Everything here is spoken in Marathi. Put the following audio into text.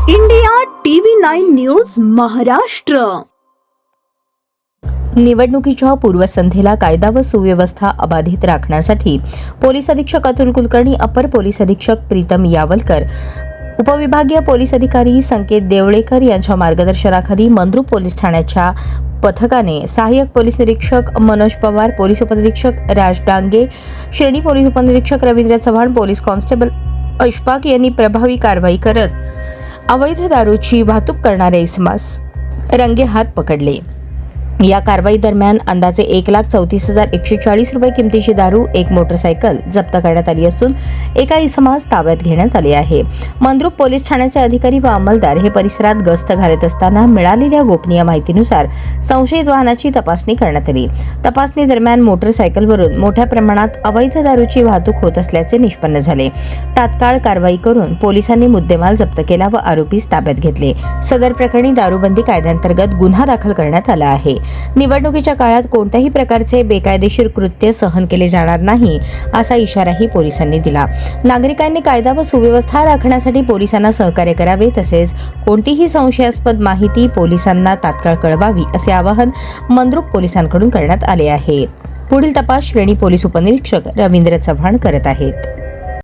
India TV 9 news Maharashtra. निवडणुकीच्या पूर्वसंध्येला कायदा व सुव्यवस्था अबाधित राखण्यासाठी पोलीस अधीक्षक अतुल कुलकर्णी, अपर पोलीस अधीक्षक प्रीतम यावलकर, उपविभागीय पोलीस अधिकारी संकेत देवळेकर यांच्या मार्गदर्शनाखाली मंद्रुप पोलीस ठाण्याच्या पथकाने सहाय्यक पोलीस निरीक्षक मनोज पवार, पोलीस उपनिरीक्षक राज डांगे, श्रेणी पोलीस उपनिरीक्षक रवींद्र चव्हाण, पोलीस कॉन्स्टेबल अशफाक यांनी प्रभावी कारवाई करत अवैध दारूची वाहतूक करणारे इसमास रंगेहात पकडले. या कारवाई दरम्यान अंदाजे 1,34,140 रुपये किमतीची दारू, एक मोटरसायकल जप्त करण्यात आली असून एका इसमास ताब्यात घेण्यात आले आहे. मंद्रुप पोलीस ठाण्याचे अधिकारी व अंमलदार हे परिसरात गस्त घालत असताना मिळालेल्या गोपनीय माहितीनुसार संशयित वाहनाची तपासणी करण्यात आली. तपासणी दरम्यान मोटरसायकलवरून मोठ्या प्रमाणात अवैध दारूची वाहतूक होत असल्याचे निष्पन्न झाले. तात्काळ कारवाई करून पोलिसांनी मुद्देमाल जप्त केला व आरोपीस ताब्यात घेतले. सदर प्रकरणी दारूबंदी कायद्याअंतर्गत गुन्हा दाखल करण्यात आला आहे. निवडणुकीच्या काळात कोणत्याही प्रकारचे बेकायदेशीर कृत्य सहन केले जाणार नाही असा इशाराही पोलिसांनी दिला. नागरिकांनी कायदा व सुव्यवस्था राखण्यासाठी पोलिसांना सहकार्य करावे, तसेच कोणतीही संशयास्पद माहिती पोलिसांना तात्काळ कळवावी असे आवाहन मंद्रुप पोलिसांकडून करण्यात आले आहे. पुढील तपास श्रेणी पोलीस उपनिरीक्षक रवींद्र चव्हाण करत आहेत.